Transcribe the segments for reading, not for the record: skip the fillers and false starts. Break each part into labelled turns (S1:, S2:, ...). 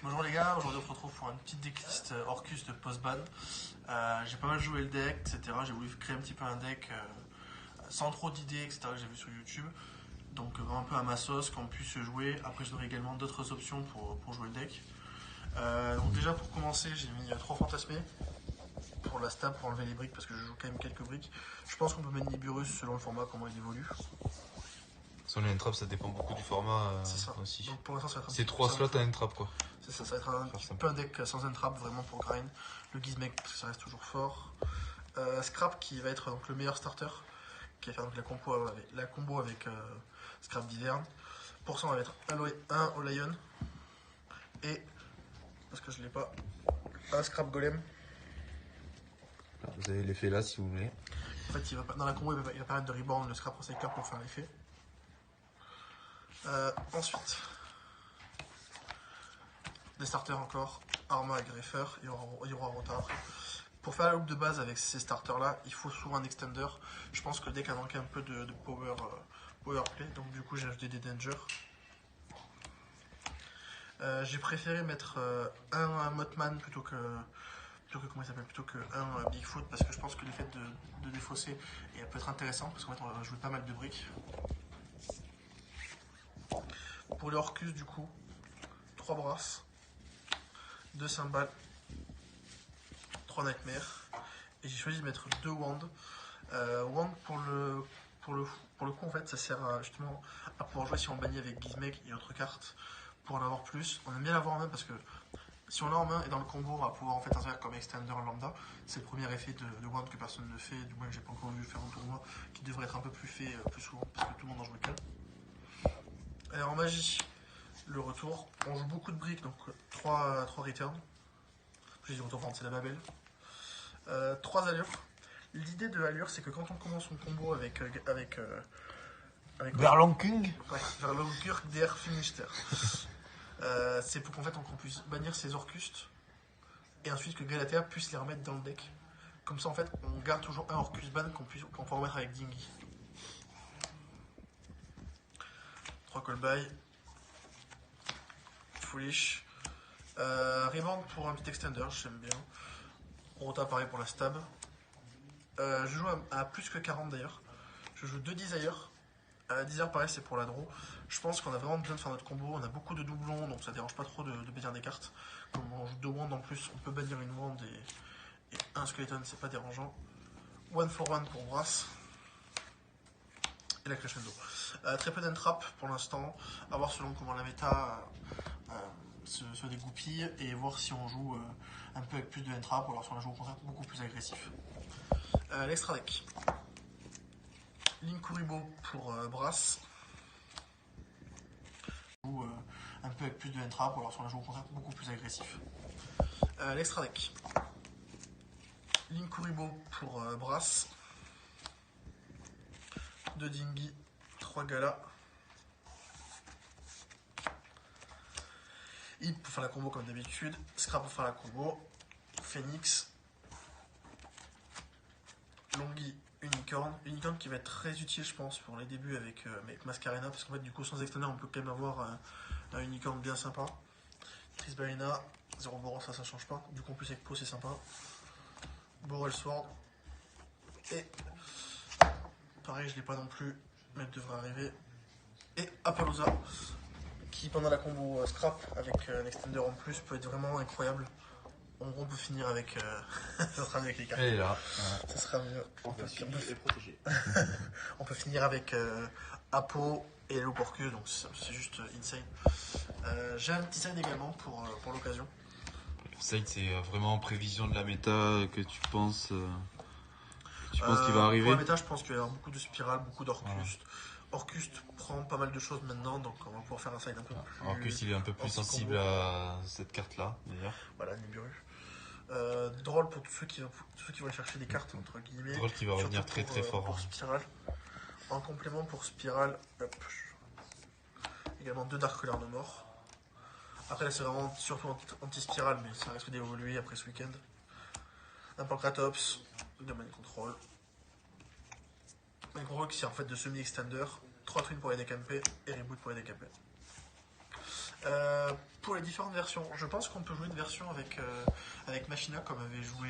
S1: Bonjour les gars, aujourd'hui on se retrouve pour une petite decklist Orcus de post-ban. J'ai pas mal joué le deck, etc. J'ai voulu créer un petit peu un deck sans trop d'idées, etc. que j'ai vu sur YouTube. Donc vraiment un peu à ma sauce, qu'on puisse jouer. Après je donnerai également d'autres options pour jouer le deck. Donc déjà pour commencer, j'ai mis 3 fantasmés pour la stab, pour enlever les briques parce que je joue quand même quelques briques. Je pense qu'on peut mettre Nibiru's selon le format, comment il évolue.
S2: Sur les entrappes, ça dépend beaucoup du format aussi.
S1: Donc pour l'instant, ça va être un
S2: c'est 3 slots à entrap quoi.
S1: C'est ça, ça va être un petit peu un deck sans entrap vraiment pour grind. Le Gizmek parce que ça reste toujours fort. Scrap qui va être donc le meilleur starter, qui va faire donc la combo avec Scrap d'hiverne. Pour ça, on va mettre un au Lion et, parce que je l'ai pas, un Scrap Golem.
S2: Alors, vous avez l'effet là si vous voulez.
S1: En fait, dans la combo, il va permettre de reborn le Scrap Recycler pour faire l'effet. Ensuite, des starters encore, Arma et Greffer, il y aura Rotar. Pour faire la loupe de base avec ces starters là, il faut souvent un extender. Je pense que le deck a manqué un peu de power play, donc du coup j'ai ajouté des dangers. J'ai préféré mettre un Mothman plutôt que un Bigfoot parce que je pense que l'effet de défausser peut être intéressant parce qu'en fait on va jouer pas mal de briques. Pour les Orcus du coup, 3 brasses, 2 cymbales, 3 nightmares et j'ai choisi de mettre 2 wands. Wand pour le coup en fait ça sert justement à pouvoir jouer si on bannit avec Gizmek et autres cartes pour en avoir plus. On aime bien l'avoir en main parce que si on l'a en main et dans le combo on va pouvoir en fait inscrire comme extender lambda. C'est le premier effet de Wand que personne ne fait, du moins que j'ai pas encore vu le faire en tournoi, qui devrait être un peu plus fait plus souvent parce que tout le monde en joue qu'un. En magie, le retour, on joue beaucoup de briques donc 3 returns. J'ai dit retour, c'est la Babel. 3 allures. L'idée de allure, c'est que quand on commence son combo avec
S2: Verlongking.
S1: Ouais, Verlongking der Finnister. C'est pour qu'en fait on puisse bannir ses Orcustes et ensuite que Galatea puisse les remettre dans le deck. Comme ça en fait on garde toujours un Orcus ban qu'on peut remettre avec Dingy. 3 call-by. Foolish. Rebound pour un petit extender, j'aime bien. Rota pareil pour la stab. Je joue à plus que 40 d'ailleurs. Je joue 2 Desire. 10 pareil, c'est pour la draw. Je pense qu'on a vraiment besoin de faire notre combo. On a beaucoup de doublons, donc ça dérange pas trop de bannir des cartes. Comme on joue 2 wands en plus, on peut bannir une wand et un skeleton, c'est pas dérangeant. 1 for 1 pour Brass. Et la crescendo. Très peu d'entrap pour l'instant. À voir selon comment la méta se dégoupille et voir si on joue un peu avec plus de entrap ou alors si on la joue au contraire beaucoup plus agressif. L'extra deck. Linkuriboh pour Brass. Ou un peu avec plus de entrap ou alors si on la joue au contraire beaucoup plus agressif. L'extra deck. Linkuriboh pour Brass. 2 Dingy, 3 Gala. Hip pour faire la combo comme d'habitude. Scrap pour faire la combo. Phoenix. Longi, Unicorn. Unicorn qui va être très utile je pense pour les débuts avec Mascarena parce qu'en fait du coup sans extender on peut quand même avoir un Unicorn bien sympa. Trisbalina, 0 Boros ça change pas. Du coup en plus avec Po c'est sympa. Borel Sword. Et pareil je l'ai pas non plus mais elle devrait arriver. Et Appaloosa qui pendant la combo scrap avec un extender en plus peut être vraiment incroyable. On peut finir avec ça sera mieux avec les cartes.
S2: Elle est là.
S1: Ça sera mieux. On peut finir avec Apo et Loup Orcus, donc c'est juste insane. J'ai un petit side également pour l'occasion.
S2: Le side c'est vraiment en prévision de la méta que tu penses qu'il va arriver.
S1: Pour la méta je pense qu'il va y avoir beaucoup de spirales, beaucoup d'Orcust. Orcust prend pas mal de choses maintenant, donc on va pouvoir faire un side un peu plus...
S2: Orcust il est un peu plus sensible à cette carte là d'ailleurs.
S1: Voilà, Nibiru. Drôle pour tous ceux qui vont chercher des cartes entre guillemets.
S2: Drôle qui va revenir très fort.
S1: Pour Spiral. En complément pour Spiral, hop. Également 2 Dark Color No More. Après là c'est vraiment surtout anti-spiral mais ça risque d'évoluer après ce week-end. Un Pancratops, Domain Control. Un gros qui sert en fait de semi-extender. 3 twins pour les decks MP et reboot pour les decks MP. Pour les différentes versions, je pense qu'on peut jouer une version avec Machina comme avaient joué,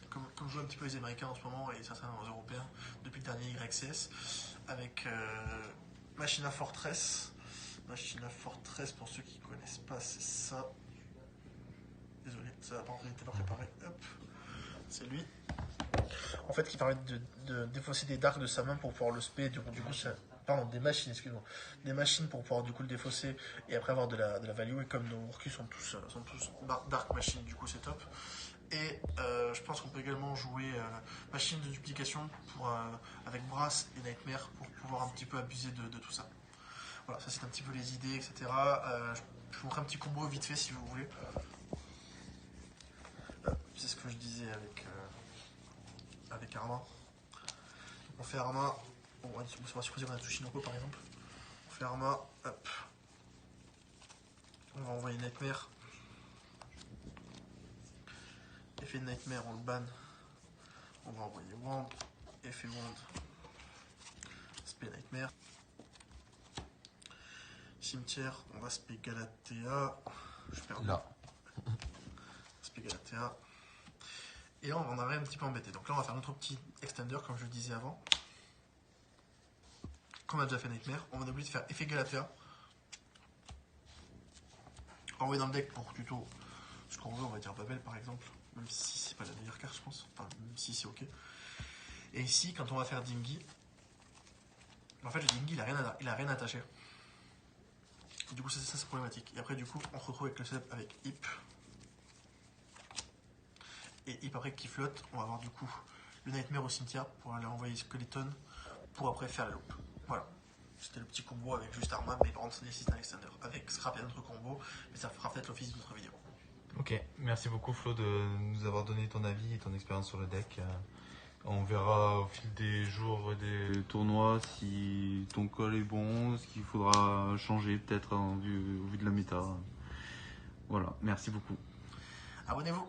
S1: comme jouent un petit peu les Américains en ce moment et certains Européens depuis le dernier YCS, avec Machina Fortress. Machina Fortress, pour ceux qui ne connaissent pas, c'est ça. Désolé, ça n'était pas préparé. Hop, c'est lui. En fait, qui permet de défausser des darks de sa main pour pouvoir le spé. Du coup, ça. Pardon, des machines, excuse-moi. Des machines pour pouvoir du coup le défausser et après avoir de la value. Et comme nos Orcus sont tous Dark Machines, du coup c'est top. Et je pense qu'on peut également jouer machine de duplication avec Brass et Nightmare pour pouvoir un petit peu abuser de tout ça. Voilà, ça c'est un petit peu les idées, etc. Je vous montre un petit combo vite fait si vous voulez. C'est ce que je disais avec Arma. On fait Arma. Bon, on va supposer qu'on a Tsushinoko par exemple. On fait Arma, hop. On va envoyer Nightmare. Effet de Nightmare, on le ban. On va envoyer Wand. Effet Wand. Spé Nightmare. Cimetière, on va spé Galatea. Je perds là. Spé Galatea. Et là, on en arrive un petit peu embêté. Donc là, on va faire notre petit extender, comme je le disais avant. Comme on a déjà fait Nightmare, on va oublier de faire effet Galatea. Envoyer dans le deck pour tuto ce qu'on veut, on va dire Babel par exemple. Même si c'est pas la meilleure carte, je pense. Enfin, même si c'est ok. Et ici, quand on va faire Dingy, en fait, le Dingy, il a rien attaché. Du coup, ça c'est problématique. Et après, du coup, on se retrouve avec le setup avec Hip. Et Hip après qui flotte, on va avoir du coup le Nightmare au cimetière pour aller envoyer Skeleton pour après faire la loupe. Voilà. C'était le petit combo avec juste Arma, mais par contre, ça nécessite un extender. Avec Scrap, il y a d'autres combos, mais ça fera peut-être l'office d'une autre vidéo.
S2: Ok, merci beaucoup Flo de nous avoir donné ton avis et ton expérience sur le deck. On verra au fil des jours des tournois si ton call est bon, ce qu'il faudra changer peut-être au vu de la méta. Voilà, merci beaucoup.
S1: Abonnez-vous.